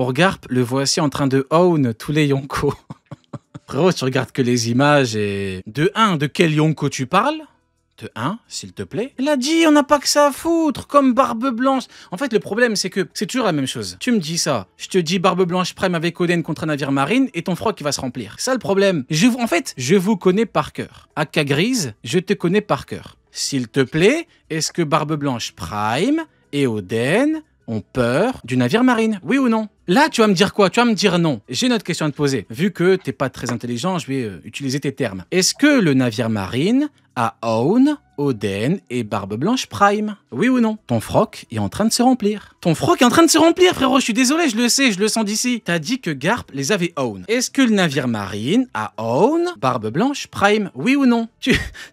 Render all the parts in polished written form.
Pour Garp, le voici en train de own tous les Yonko. Frérot, tu regardes que les images et... De quel Yonko tu parles? De 1, s'il te plaît. Il a dit, on n'a pas que ça à foutre, comme Barbe Blanche. En fait, le problème, c'est que c'est toujours la même chose. Tu me dis ça, je te dis Barbe Blanche Prime avec Oden contre un navire marine et ton froc, il va se remplir. C'est ça le problème. En fait, je vous connais par cœur. Aka Grise, je te connais par cœur. S'il te plaît, est-ce que Barbe Blanche Prime et Oden ont peur du navire marine? Oui ou non? Là, tu vas me dire quoi? Tu vas me dire non. J'ai une autre question à te poser. Vu que t'es pas très intelligent, je vais utiliser tes termes. Est-ce que le navire marine a own Oden et Barbe Blanche Prime? Oui ou non? Ton froc est en train de se remplir. Ton froc est en train de se remplir, frérot. Je suis désolé, je le sais, je le sens d'ici. T'as dit que Garp les avait own. Est-ce que le navire marine a own Barbe Blanche Prime? Oui ou non?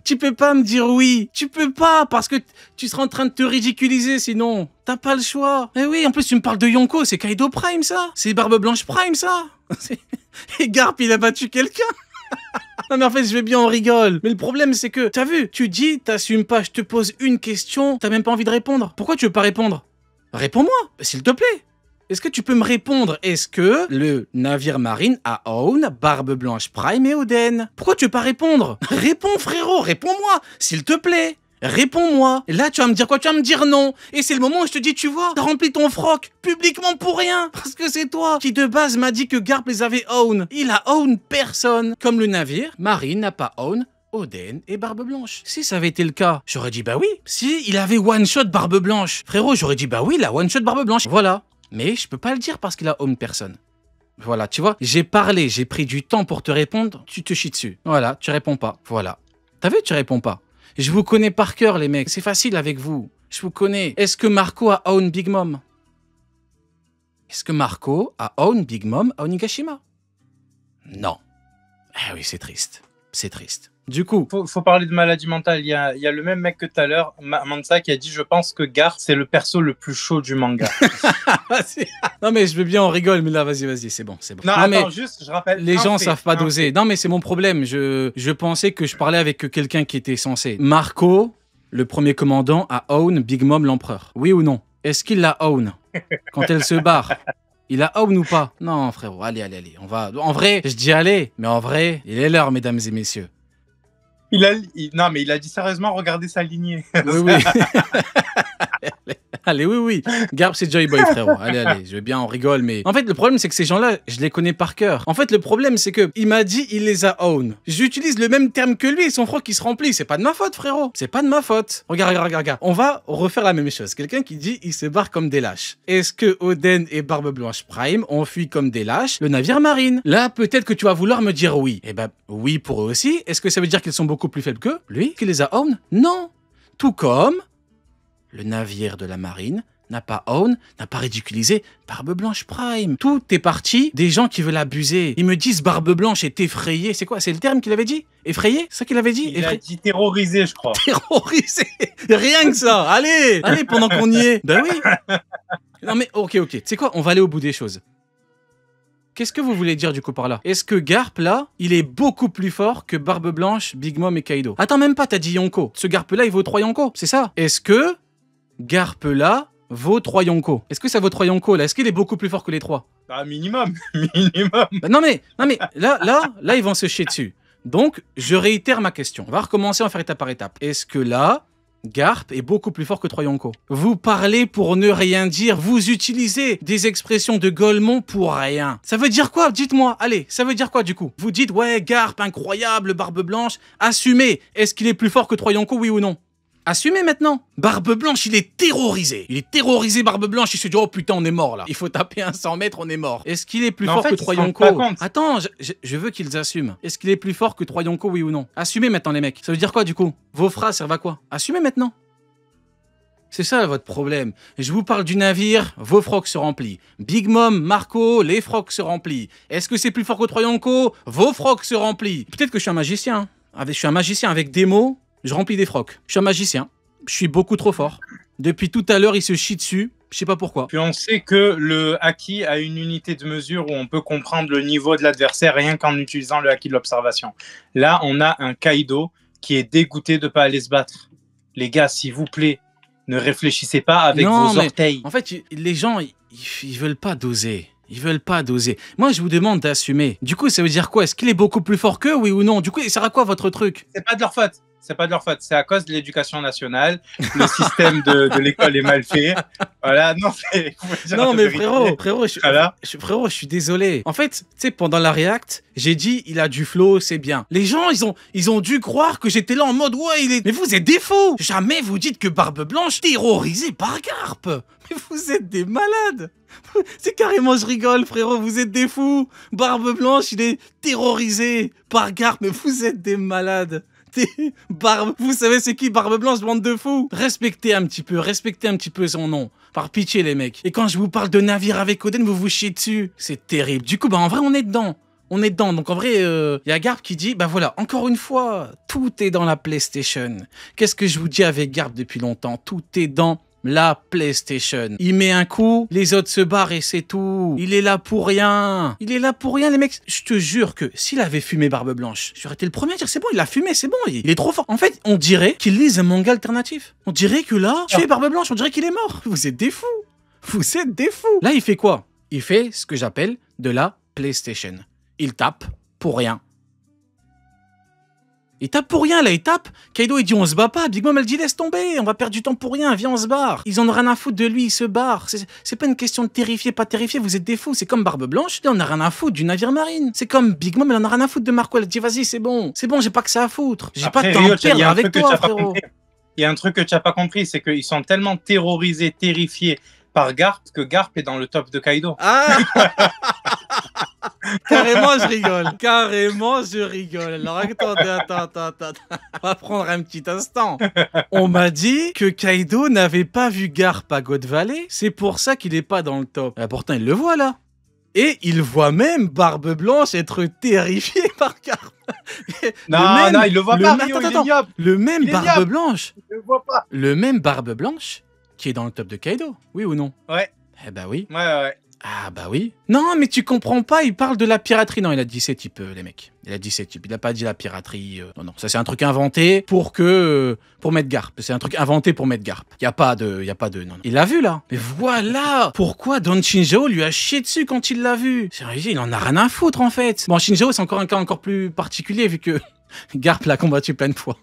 Tu peux pas me dire oui. Tu peux pas, parce que tu seras en train de te ridiculiser sinon. T'as pas le choix. Eh oui, en plus tu me parles de Yonko, c'est Kaido Prime ça. C'est Barbe Blanche Prime ça. Et Garp il a battu quelqu'un. Non mais en fait je vais bien, on rigole. Mais le problème c'est que, t'as vu, tu dis, t'assumes pas, je te pose une question, t'as même pas envie de répondre. Pourquoi tu veux pas répondre? Réponds-moi, s'il te plaît. Est-ce que tu peux me répondre? Est-ce que le navire marine a own Barbe Blanche Prime et Oden? Pourquoi tu veux pas répondre? Réponds frérot, réponds-moi, s'il te plaît. Réponds-moi. Et là, tu vas me dire quoi? Tu vas me dire non. Et c'est le moment où je te dis, tu vois, t'as rempli ton froc publiquement pour rien. Parce que c'est toi qui, de base, m'a dit que Garp les avait own. Il a own personne. Comme le navire, Marine n'a pas own Oden et Barbe Blanche. Si ça avait été le cas, j'aurais dit bah oui. Si il avait one-shot Barbe Blanche, frérot, j'aurais dit bah oui, la one-shot Barbe Blanche. Voilà. Mais je peux pas le dire parce qu'il a own personne. Voilà, tu vois, j'ai parlé, j'ai pris du temps pour te répondre, tu te chies dessus. Voilà, tu réponds pas. Voilà. T'as vu, tu réponds pas. Je vous connais par cœur, les mecs. C'est facile avec vous. Je vous connais. Est-ce que Marco a own Big Mom? Est-ce que Marco a own Big Mom à Onigashima? Non. Eh oui, c'est triste. C'est triste. Du coup... Faut parler de maladie mentale. Il y a le même mec que tout à l'heure, Mansa, qui a dit « Je pense que Garp, c'est le perso le plus chaud du manga. » Non mais je veux bien, on rigole, mais là, vas-y, c'est bon, c'est bon. Non, attends, mais juste, je rappelle... Les gens savent pas doser. Non, mais c'est mon problème. Je pensais que je parlais avec quelqu'un qui était censé. Marco, le premier commandant, a own Big Mom l'empereur. Oui ou non? Est-ce qu'il la own quand elle se barre? Il a own ou pas? Non, frérot, allez. On va... En vrai, je dis allez, mais en vrai, il est l'heure, mesdames et messieurs. Non, mais il a dit sérieusement, regardez sa lignée. Oui. Allez, oui. Garp, c'est Joy Boy, frérot. Allez, je veux bien, on rigole, mais... En fait, le problème, c'est que ces gens-là, je les connais par cœur. En fait, le problème, c'est que il m'a dit, il les a own. J'utilise le même terme que lui et son froc qui se remplit. C'est pas de ma faute, frérot. C'est pas de ma faute. Regarde. On va refaire la même chose. Quelqu'un qui dit, il se barre comme des lâches. Est-ce que Oden et Barbe Blanche Prime ont fui comme des lâches le navire marine? Là, peut-être que tu vas vouloir me dire oui. Eh ben, oui pour eux aussi. Est-ce que ça veut dire qu'ils sont beaucoup plus faibles que lui, qui les a own? Non. Tout comme... le navire de la marine n'a pas own, n'a pas ridiculisé Barbe Blanche Prime. Tout est parti des gens qui veulent abuser. Ils me disent Barbe Blanche est effrayée. C'est quoi? C'est le terme qu'il avait dit? Effrayé? C'est ça qu'il avait dit? Il a dit terrorisé, je crois. Terrorisé. Rien que ça. Allez, pendant qu'on y est. Ben oui. Non mais ok. Tu sais quoi? On va aller au bout des choses. Qu'est-ce que vous voulez dire du coup par là? Est-ce que Garp là, il est beaucoup plus fort que Barbe Blanche, Big Mom et Kaido? Attends, même pas, t'as dit Yonko. Ce Garp là, il vaut 3 Yonko, c'est ça? Est-ce que Garp là vaut 3 Yonko? Est-ce que ça vaut 3 Yonko là? Est-ce qu'il est beaucoup plus fort que les 3? Ah, minimum. Bah, non mais, là, ils vont se chier dessus. Donc, je réitère ma question. On va recommencer, on va faire étape par étape. Est-ce que là, Garp est beaucoup plus fort que 3 Yonko? Vous parlez pour ne rien dire, vous utilisez des expressions de Golemon pour rien. Ça veut dire quoi? Dites-moi, allez, ça veut dire quoi du coup? Vous dites, ouais, Garp, incroyable, Barbe Blanche, assumez. Est-ce qu'il est plus fort que 3 Yonko, oui ou non? Assumez maintenant. Barbe Blanche, il est terrorisé. Il est terrorisé, Barbe Blanche. Il se dit, oh putain, on est mort là. Il faut taper un 100 mètres, on est mort. Est-ce qu'il est plus fort que 3 Yonko? Attends, je veux qu'ils assument. Est-ce qu'il est plus fort que 3 Yonko, oui ou non? Assumez maintenant, les mecs. Ça veut dire quoi du coup? Vos phrases servent à quoi? Assumez maintenant. C'est ça votre problème. Je vous parle du navire, vos frocs se remplissent. Big Mom, Marco, les frocs se remplissent. Est-ce que c'est plus fort que 3 Yonko? Vos frocs se remplissent. Peut-être que je suis un magicien. Je suis un magicien avec des mots. Je remplis des frocs. Je suis un magicien. Je suis beaucoup trop fort. Depuis tout à l'heure, il se chie dessus. Je sais pas pourquoi. Puis on sait que le haki a une unité de mesure où on peut comprendre le niveau de l'adversaire rien qu'en utilisant le haki de l'observation. Là, on a un Kaido qui est dégoûté de pas aller se battre. Les gars, s'il vous plaît, ne réfléchissez pas avec vos orteils. En fait, les gens, ils veulent pas doser. Ils veulent pas doser. Moi, je vous demande d'assumer. Du coup, ça veut dire quoi? Est-ce qu'il est beaucoup plus fort qu'eux, oui ou non? Du coup, il sert à quoi votre truc? C'est pas de leur faute. C'est pas de leur faute. C'est à cause de l'éducation nationale. Le système de l'école est mal fait. Voilà. Non, non mais frérot, voilà. frérot, je suis désolé. En fait, tu sais, pendant la React, j'ai dit, il a du flow, c'est bien. Les gens, ils ont dû croire que j'étais là en mode, ouais, il est... Mais vous êtes des fous. Jamais vous dites que Barbe Blanche terrorisé par Garp. Mais vous êtes des malades. C'est carrément, je rigole, frérot, vous êtes des fous. Barbe Blanche, il est terrorisé par Garp, mais vous êtes des malades. Barbe, vous savez c'est qui Barbe Blanche, bande de fous? Respectez un petit peu son nom. Par pitié les mecs. Et quand je vous parle de navire avec Oden, vous vous chiez dessus. C'est terrible. Du coup, bah en vrai, on est dedans. On est dedans. Donc en vrai, y a Garp qui dit, bah voilà, encore une fois, tout est dans la PlayStation. Qu'est-ce que je vous dis avec Garp depuis longtemps? Tout est dans la PlayStation. Il met un coup, les autres se barrent et c'est tout. Il est là pour rien. Il est là pour rien, les mecs. Je te jure que s'il avait fumé Barbe Blanche, j'aurais été le premier à dire c'est bon, il a fumé, c'est bon, il est trop fort. En fait, on dirait qu'il lise un manga alternatif. On dirait que là, tu es Barbe Blanche, on dirait qu'il est mort. Vous êtes des fous. Vous êtes des fous. Là, il fait quoi? Il fait ce que j'appelle de la PlayStation. Il tape pour rien. Il tape pour rien, là, il tape. Kaido, il dit, on se bat pas. Big Mom, elle dit, laisse tomber, on va perdre du temps pour rien, viens, on se barre. Ils en ont rien à foutre de lui, ils se barrent. C'est pas une question de terrifier, pas terrifier, vous êtes des fous. C'est comme Barbe Blanche, là, on a rien à foutre du navire marine. C'est comme Big Mom, elle en a rien à foutre de Marco, elle dit, vas-y, c'est bon, j'ai pas que ça à foutre. J'ai pas de temps à perdre avec toi, frérot. Il y a un truc que tu n'as pas compris, c'est qu'ils sont tellement terrorisés, terrifiés par Garp que Garp est dans le top de Kaido. Ah Carrément, je rigole. Carrément, je rigole. Alors, attends. On va prendre un petit instant. On m'a dit que Kaido n'avait pas vu Garp à God Valley. C'est pour ça qu'il est pas dans le top. Et pourtant, il le voit, là. Et il voit même Barbe Blanche être terrifié par Garp. Non, il le voit pas, Rio, il est ignoble. Le même Barbe Blanche. Je le vois pas. Le même Barbe Blanche qui est dans le top de Kaido. Oui ou non? Ouais. Eh bah oui. Ouais. Ah bah oui. Non, mais tu comprends pas, il parle de la piraterie. Non, il a dit ces types, les mecs. Il a dit ces types. Il a pas dit la piraterie. Non, ça c'est un truc inventé pour mettre Garp. C'est un truc inventé pour mettre Garp. Y a pas de, non. Il l'a vu là. Mais voilà pourquoi Don Shinjao lui a chié dessus quand il l'a vu. Il en a rien à foutre en fait. Bon, Shinjao c'est encore un cas encore plus particulier vu que Garp l'a combattu plein de fois.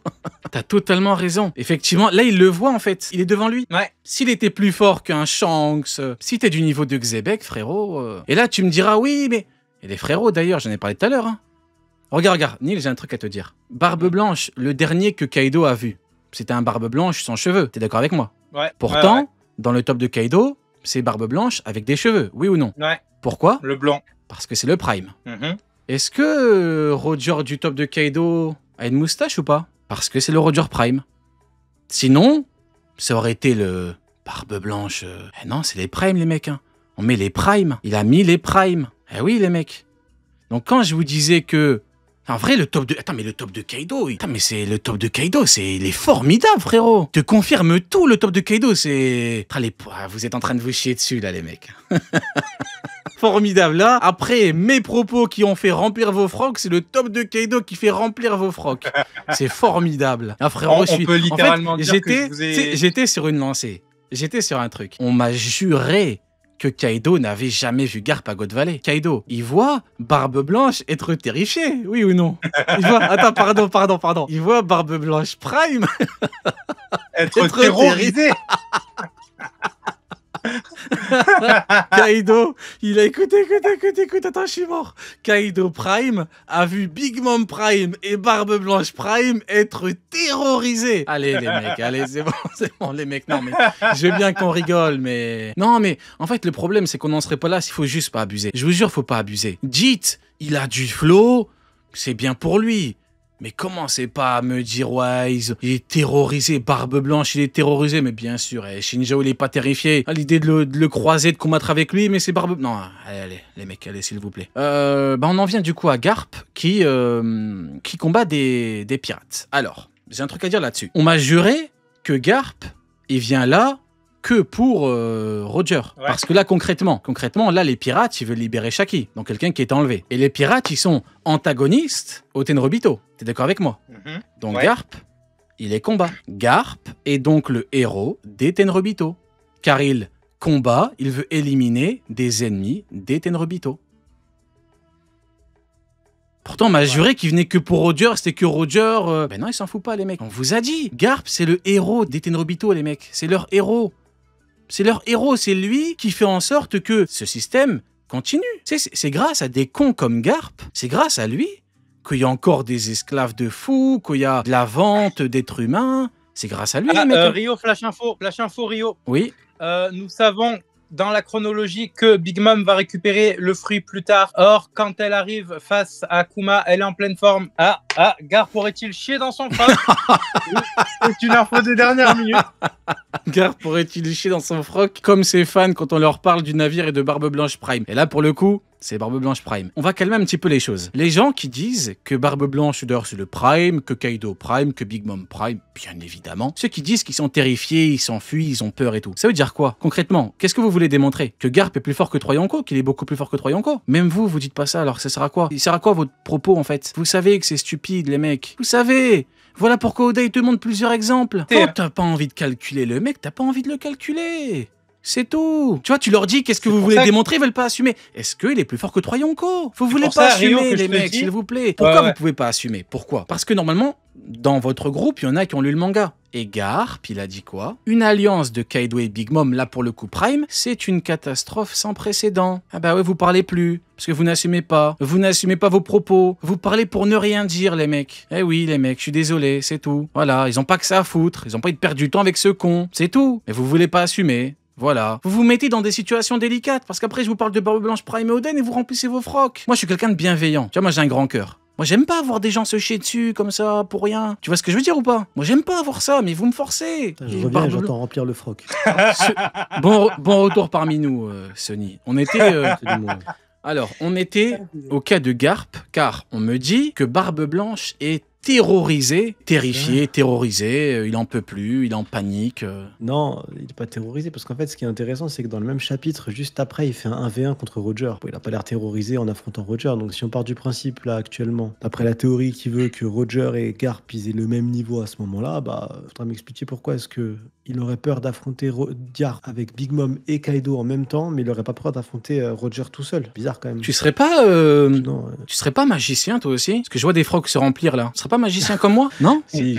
T'as totalement raison. Effectivement, là, il le voit, en fait. Il est devant lui. Ouais. S'il était plus fort qu'un Shanks, si t'es du niveau de Xebec, frérot... Et là, tu me diras, oui, mais... Et les frérots, d'ailleurs, j'en ai parlé tout à l'heure. Hein. Regarde, Neil, j'ai un truc à te dire. Barbe Blanche, le dernier que Kaido a vu, c'était un Barbe Blanche sans cheveux. T'es d'accord avec moi? Ouais. Pourtant, dans le top de Kaido, c'est Barbe Blanche avec des cheveux, oui ou non? Ouais. Pourquoi? Le blanc. Parce que c'est le Prime. Est-ce que Roger du top de Kaido a une moustache ou pas? Parce que c'est le Roger Prime. Sinon, ça aurait été le Barbe Blanche. Eh non, c'est les Primes, les mecs. Hein. On met les Primes. Il a mis les Primes. Eh oui, les mecs. Donc quand je vous disais que... En vrai, le top de... Attends, mais le top de Kaido... Attends, mais c'est le top de Kaido, il est formidable, frérot. Te confirme tout, le top de Kaido, c'est... Vous êtes en train de vous chier dessus, là, les mecs. Formidable, là. Après, mes propos qui ont fait remplir vos frocs, c'est le top de Kaido qui fait remplir vos frocs. C'est formidable. Ah, frérot, on peut littéralement dire que je vous ai... J'étais sur une lancée. J'étais sur un truc. On m'a juré que Kaido n'avait jamais vu Garp à God Valley. Kaido, il voit Barbe Blanche être terrifié, oui ou non? Il voit... Attends, pardon. Il voit Barbe Blanche Prime être terrorisé. Kaido, il a écoute, attends, je suis mort. Kaido Prime a vu Big Mom Prime et Barbe Blanche Prime être terrorisés. Allez les mecs, allez, c'est bon les mecs, non mais je veux bien qu'on rigole, mais... Non mais, en fait le problème c'est qu'on n'en serait pas là s'il faut juste pas abuser. Je vous jure, faut pas abuser. Dites, il a du flow, c'est bien pour lui. Mais commencez pas à me dire, ouais, il est terrorisé, Barbe Blanche, il est terrorisé. Mais bien sûr, Shinjao, il est pas terrifié. À l'idée de le croiser, de combattre avec lui, mais c'est Barbe... Non, allez, les mecs, allez, s'il vous plaît. On en vient du coup à Garp, qui combat des pirates. Alors, j'ai un truc à dire là-dessus. On m'a juré que Garp, il vient là que pour Roger. Ouais. Parce que là, concrètement, là, les pirates, ils veulent libérer Shaki, donc quelqu'un qui est enlevé. Et les pirates, ils sont antagonistes au Tenrobito. T'es d'accord avec moi? Donc ouais. Garp, il est combat. Garp est donc le héros des Tenrobito. Car il combat, il veut éliminer des ennemis des Tenryubito. Pourtant, on m'a juré qu'il venait que pour Roger, c'était que Roger... Ben non, il s'en fout pas, les mecs. On vous a dit, Garp, c'est le héros des Tenryubito, les mecs. C'est leur héros. C'est leur héros, c'est lui qui fait en sorte que ce système continue. C'est grâce à des cons comme Garp, c'est grâce à lui qu'il y a encore des esclaves de fous, qu'il y a de la vente d'êtres humains. C'est grâce à lui, les mecs. Rio, flash info, Rio. Oui. Nous savons dans la chronologie que Big Mom va récupérer le fruit plus tard. Or, quand elle arrive face à Kuma, elle est en pleine forme. Garp pourrait-il chier dans son froc? C'est une info des dernières minutes. Garp pourrait-il chier dans son froc comme ses fans quand on leur parle du navire et de Barbe Blanche Prime. Et là, pour le coup, c'est Barbe Blanche Prime. On va calmer un petit peu les choses. Les gens qui disent que Barbe Blanche, d'ailleurs, c'est le Prime, que Kaido Prime, que Big Mom Prime, bien évidemment. Ceux qui disent qu'ils sont terrifiés, ils s'enfuient, ils ont peur et tout. Ça veut dire quoi? Concrètement, qu'est-ce que vous voulez démontrer? Que Garp est plus fort que Troyonko? Qu'il est beaucoup plus fort que Troyonko? Même vous, vous dites pas ça, alors ça sert à quoi? Il sert à quoi votre propos, en fait? Vous savez que c'est stupide, les mecs. Vous savez. Voilà pourquoi Oda, il te montre plusieurs exemples. Quand t'as pas envie de calculer le mec, t'as pas envie de le calculer. C'est tout. Tu vois, tu leur dis qu'est-ce que vous voulez démontrer, ils veulent pas assumer. Est-ce qu'il est plus fort que Troyonko? Vous voulez pas assumer, les mecs, s'il vous plaît. Pourquoi vous pouvez pas assumer? Pourquoi? Parce que normalement, dans votre groupe, il y en a qui ont lu le manga. Et Garp, il a dit quoi? Une alliance de Kaido et Big Mom, là pour le coup Prime, c'est une catastrophe sans précédent. Ah bah ouais, vous parlez plus. Parce que vous n'assumez pas. Vous n'assumez pas vos propos. Vous parlez pour ne rien dire, les mecs. Eh oui, les mecs, je suis désolé, c'est tout. Voilà, ils ont pas que ça à foutre. Ils ont pas envie de perdre du temps avec ce con. C'est tout. Mais vous voulez pas assumer. Voilà. Vous vous mettez dans des situations délicates. Parce qu'après, je vous parle de Barbe Blanche Prime et Oden et vous remplissez vos frocs. Moi, je suis quelqu'un de bienveillant. Tu vois, moi, j'ai un grand cœur. Moi, j'aime pas voir des gens se chier dessus comme ça, pour rien. Tu vois ce que je veux dire ou pas? Moi, j'aime pas avoir ça, mais vous me forcez. Je reviens et j'entends remplir le froc. Bon retour parmi nous, Sonny. On était... Alors, on était au cas de Garp, car on me dit que Barbe Blanche est terrorisé, terrifié, terrorisé, il en peut plus, il est en panique. Non, il n'est pas terrorisé, parce qu'en fait, ce qui est intéressant, c'est que dans le même chapitre, juste après, il fait un 1v1 contre Roger. Bon, il n'a pas l'air terrorisé en affrontant Roger, donc si on part du principe, là, actuellement, d'après la théorie qui veut que Roger et Garp aient le même niveau à ce moment-là, bah, faudra m'expliquer pourquoi est-ce que il aurait peur d'affronter Garp avec Big Mom et Kaido en même temps, mais il aurait pas peur d'affronter Roger tout seul. Bizarre, quand même. Tu serais pas... Tu serais pas magicien, toi aussi? Parce que je vois des frocs se remplir, là. Tu serais pas magicien comme moi? Non? Si,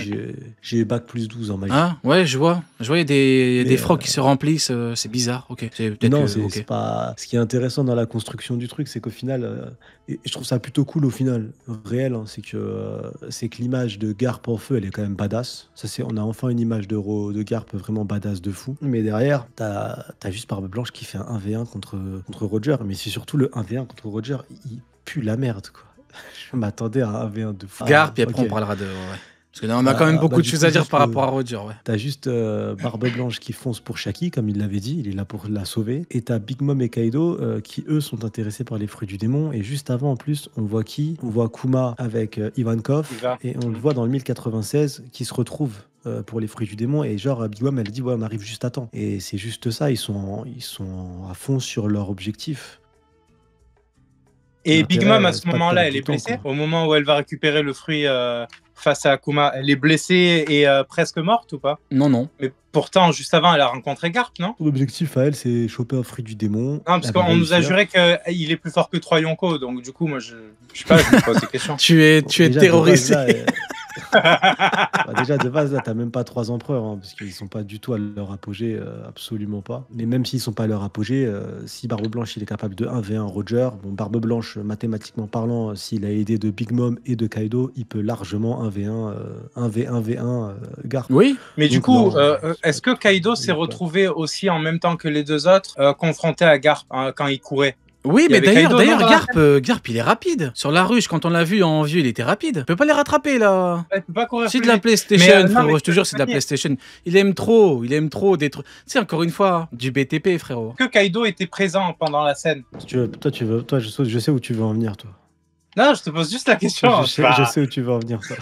j'ai bac plus 12 en magie. Ah, ouais, je vois. Je vois, il y a des frocs qui se remplissent, c'est bizarre, ok. Non, c'est pas... Ce qui est intéressant dans la construction du truc, c'est qu'au final, et je trouve ça plutôt cool au final, réel, hein, c'est que l'image de Garp en feu, elle est quand même badass. On a enfin une image de Garp vraiment badass de fou. Mais derrière, t'as juste Barbe Blanche qui fait un 1v1 contre Roger, mais c'est surtout le 1v1 contre Roger, il pue la merde, quoi. Je m'attendais à un 1v1 de fou. Garp, et après on parlera de... Ouais. Parce que là, on a quand même beaucoup de choses à dire par rapport à Roger, ouais. T'as juste Barbe Blanche qui fonce pour Shaki, comme il l'avait dit, il est là pour la sauver. Et t'as Big Mom et Kaido qui, eux, sont intéressés par les fruits du démon. Et juste avant, en plus, on voit qui? On voit Kuma avec Ivankov. Et on le voit dans le 1096 qui se retrouve pour les fruits du démon. Et genre, Big Mom, elle dit, ouais, on arrive juste à temps. Et c'est juste ça, ils sont à fond sur leur objectif. Et Big Mom, à ce moment-là, elle est blessée. Au moment où elle va récupérer le fruit face à Akuma, elle est blessée et presque morte ou pas? Non, non. Mais pourtant, juste avant, elle a rencontré Garp, non? Son objectif à elle, c'est choper un fruit du démon. Non, parce qu'on nous a juré qu'il est plus fort que Troyonko, donc du coup, moi, je sais pas, je me pose des questions. Tu es terrorisé. Déjà, de base, là, t'as même pas 3 empereurs, hein, parce qu'ils sont pas du tout à leur apogée, absolument pas. Mais même s'ils sont pas à leur apogée, si Barbe Blanche, il est capable de 1v1 Roger, bon, Barbe Blanche, mathématiquement parlant, s'il a aidé de Big Mom et de Kaido, il peut largement 1v1 Garp. Oui. Mais du coup, est-ce que Kaido s'est retrouvé aussi en même temps que les deux autres, confronté à Garp quand il courait? Oui, mais d'ailleurs, Garp, il est rapide. Sur la ruche, quand on l'a vu en vieux, il était rapide. Tu peux pas les rattraper, là. Il peut pas courir. C'est de la PlayStation, frérot. Je te jure, c'est de la PlayStation. Il aime trop des trucs. C'est encore une fois du BTP, frérot. Que Kaido était présent pendant la scène. Toi, je sais où tu veux en venir, toi. Non, je te pose juste la question. Je sais où tu veux en venir, toi.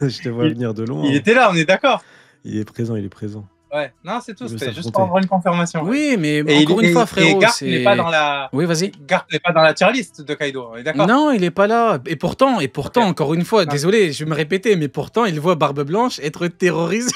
Je te vois venir de loin. Il était là, on est d'accord. Il est présent. Ouais, non, c'est tout, c'était juste pour avoir une confirmation. Oui, mais encore une fois, frérot, et Garp n'est pas dans la... Oui, vas-y. Garp n'est pas dans la tier list de Kaido, on est d'accord? Non, il est pas là. Et pourtant, okay. Encore une fois, désolé, je vais me répéter, mais pourtant, il voit Barbe Blanche être terrorisé.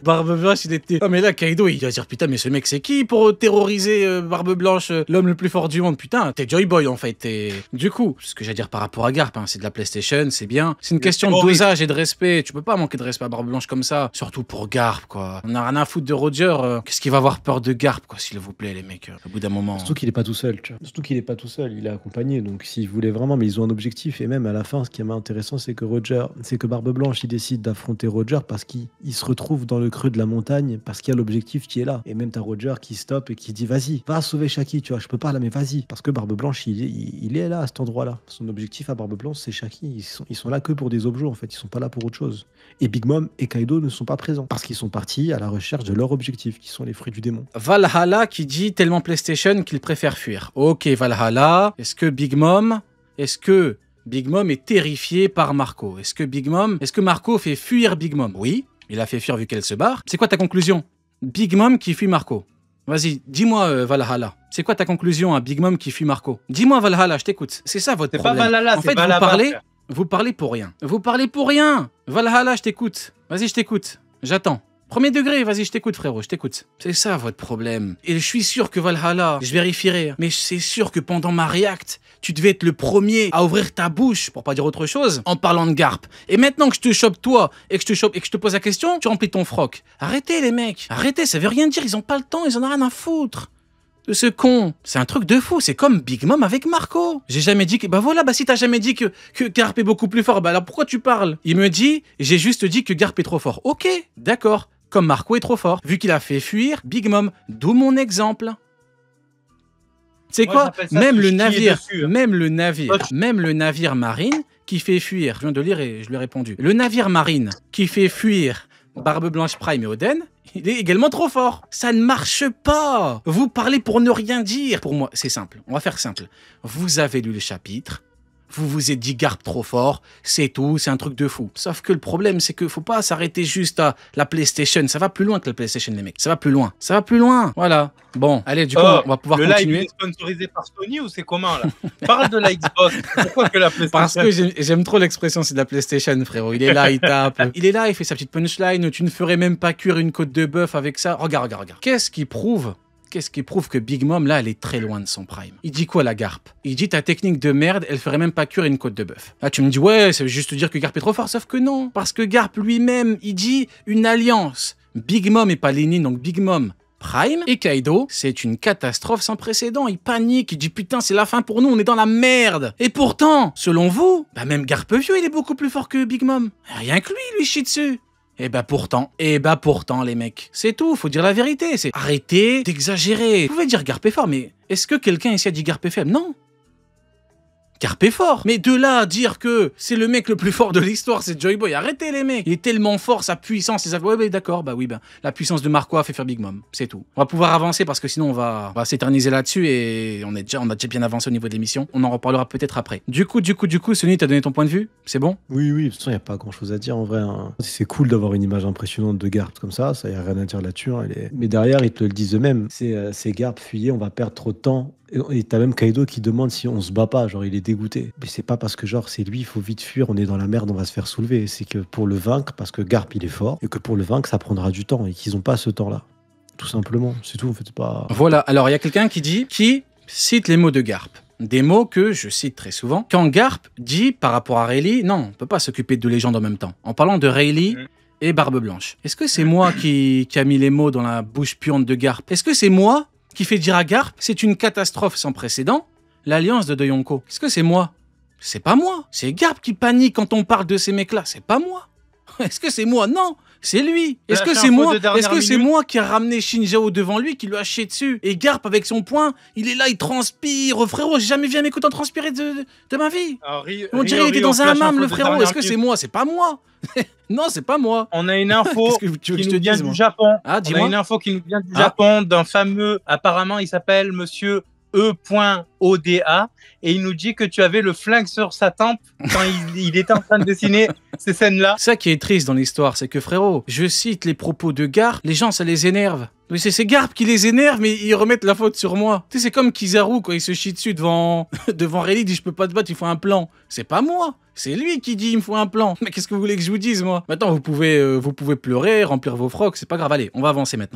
Barbe Blanche, il était... Ah mais là, Kaido, il va dire, putain, mais ce mec, c'est qui pour terroriser Barbe Blanche, l'homme le plus fort du monde? Putain, t'es Joy Boy, en fait. Du coup, ce que j'allais dire par rapport à Garp, hein, c'est de la PlayStation, c'est bien. C'est une question de dosage et de respect. Tu peux pas manquer de respect à Barbe Blanche comme ça. Surtout pour Garp, quoi. On a rien à foutre de Roger. Qu'est-ce qu'il va avoir peur de Garp, quoi, s'il vous plaît, les mecs, au bout d'un moment. Surtout qu'il est pas tout seul, tu vois. Surtout qu'il est pas tout seul, il est accompagné. Donc s'il voulait vraiment, mais ils ont un objectif. Et même à la fin, ce qui est intéressant, c'est que Barbe Blanche, il décide d'affronter Roger parce qu'il se retrouve dans le creux de la montagne, parce qu'il y a l'objectif qui est là. Et même t'as Roger qui stoppe et qui dit vas-y, va sauver Shaki, tu vois, je peux pas là, mais vas-y. Parce que Barbe Blanche, il est là à cet endroit-là. Son objectif à Barbe Blanche, c'est Shaki. Ils sont là que pour des objets en fait, ils sont pas là pour autre chose. Et Big Mom et Kaido ne sont pas présents parce qu'ils sont partis à la recherche de leur objectif, qui sont les fruits du démon. Valhalla qui dit tellement PlayStation qu'il préfère fuir. Ok, Valhalla, est-ce que Big Mom est terrifié par Marco? Est-ce que Marco fait fuir Big Mom? Oui, il a fait fuir vu qu'elle se barre. C'est quoi ta conclusion? Big Mom qui fuit Marco. Vas-y, dis-moi Valhalla. C'est quoi ta conclusion à Big Mom qui fuit Marco? Dis-moi Valhalla, je t'écoute. C'est ça votre problème. C'est pas Valhalla, en fait, vous parlez pour rien. Vous parlez pour rien. Valhalla, je t'écoute. Vas-y, je t'écoute. J'attends. Premier degré, vas-y, je t'écoute, frérot, je t'écoute. C'est ça votre problème. Et je suis sûr que Valhalla, je vérifierai, mais c'est sûr que pendant ma react, tu devais être le premier à ouvrir ta bouche, pour pas dire autre chose, en parlant de Garp. Et maintenant que je te chope toi, et que je te pose la question, tu remplis ton froc. Arrêtez les mecs, arrêtez, ça veut rien dire, ils ont pas le temps, ils en ont rien à foutre. De ce con. C'est un truc de fou, c'est comme Big Mom avec Marco. J'ai jamais dit que... Bah voilà, si t'as jamais dit que Garp est beaucoup plus fort, bah alors pourquoi tu parles? Il me dit, j'ai juste dit que Garp est trop fort. Ok, d'accord. Comme Marco est trop fort, vu qu'il a fait fuir Big Mom, d'où mon exemple. C'est quoi? Même le navire marine qui fait fuir, je viens de lire et je lui ai répondu, le navire marine qui fait fuir Barbe Blanche Prime et Oden, il est également trop fort. Ça ne marche pas. Vous parlez pour ne rien dire. Pour moi, c'est simple. On va faire simple. Vous avez lu le chapitre. Vous vous êtes dit Garp trop fort, c'est tout, c'est un truc de fou. Sauf que le problème, c'est qu'il faut pas s'arrêter juste à la PlayStation. Ça va plus loin que la PlayStation, les mecs. Ça va plus loin. Ça va plus loin. Voilà. Bon, allez, du coup, on va pouvoir continuer. Le live est sponsorisé par Sony ou c'est comment, là? Parle de la Xbox. Pourquoi que la PlayStation? Parce que j'aime trop l'expression, c'est de la PlayStation, frérot. Il est là, il tape. Il est là, il fait sa petite punchline. Tu ne ferais même pas cuire une côte de bœuf avec ça. Regarde. Qu'est-ce qui prouve que Big Mom, là, elle est très loin de son prime? Il dit quoi, la Garp? Il dit, ta technique de merde, elle ferait même pas cuire une côte de bœuf. Là, tu me dis, ouais, ça veut juste dire que Garp est trop fort, sauf que non. Parce que Garp lui-même, il dit une alliance. Big Mom et pas Lénine, donc Big Mom Prime et Kaido, c'est une catastrophe sans précédent. Il panique, il dit, putain, c'est la fin pour nous, on est dans la merde. Et pourtant, selon vous, bah même Garp vieux, il est beaucoup plus fort que Big Mom. Rien que lui chie dessus. Et bah pourtant, les mecs, c'est tout, faut dire la vérité, c'est arrêtez d'exagérer. Vous pouvez dire Garp est fort, mais est-ce que quelqu'un ici a dit Garp est faible? Non. Garp est fort. Mais de là à dire que c'est le mec le plus fort de l'histoire, c'est Joy Boy, arrêtez les mecs. Il est tellement fort, sa puissance, ouais, d'accord, la puissance de Marco a fait faire Big Mom, c'est tout. On va pouvoir avancer parce que sinon on va s'éterniser là-dessus et on a déjà bien avancé au niveau de l'émission. On en reparlera peut-être après. Du coup, Sony, t'as donné ton point de vue? C'est bon? Oui, de toute façon, il n'y a pas grand-chose à dire en vrai. Hein. C'est cool d'avoir une image impressionnante de Garp comme ça y a rien à dire là-dessus. Hein. Mais derrière, ils te le disent eux-mêmes. C'est Garp fuyé, on va perdre trop de temps. Et t'as même Kaido qui demande si on se bat pas, genre il est dégoûté. Mais c'est pas parce que genre c'est lui, il faut vite fuir, on est dans la merde, on va se faire soulever. C'est que pour le vaincre, parce que Garp il est fort, et que pour le vaincre, ça prendra du temps, et qu'ils ont pas ce temps-là. Tout simplement, c'est tout, en fait, pas... Voilà, alors il y a quelqu'un qui cite les mots de Garp. Des mots que je cite très souvent. Quand Garp dit par rapport à Rayleigh, non, on peut pas s'occuper de deux légendes en même temps. En parlant de Rayleigh et Barbe Blanche. Est-ce que c'est moi qui a mis les mots dans la bouche puante de Garp? Est-ce que c'est moi qui fait dire à Garp, c'est une catastrophe sans précédent, l'alliance de Yonko? Est-ce que c'est moi? C'est pas moi. C'est Garp qui panique quand on parle de ces mecs-là. C'est pas moi. Est-ce que c'est moi? Non, c'est lui. Est-ce que c'est moi? Est-ce que c'est moi qui a ramené Shinjao devant lui, qui lui a chié dessus? Et Garp, avec son poing, il est là, il transpire. Frérot, j'ai jamais vu un mec autant transpirer de ma vie. On dirait qu'il était dans un hammam, le frérot. Est-ce que c'est moi? C'est pas moi. Non, c'est pas moi. On a une info qui nous vient du Japon. Ah, on a une info qui nous vient du Japon d'un fameux, apparemment, il s'appelle Monsieur E.ODA et il nous dit que tu avais le flingue sur sa tempe quand il était en train de dessiner ces scènes-là. Ça qui est triste dans l'histoire, c'est que frérot, je cite les propos de Garp, les gens ça les énerve. Mais c'est Garp qui les énerve, mais ils remettent la faute sur moi. Tu sais, c'est comme Kizaru quand il se chie dessus devant Rayleigh, il dit je peux pas te battre, il faut un plan. C'est pas moi, c'est lui qui dit il me faut un plan. Mais qu'est-ce que vous voulez que je vous dise moi? Maintenant vous pouvez pleurer, remplir vos frocs, c'est pas grave. Allez, on va avancer maintenant.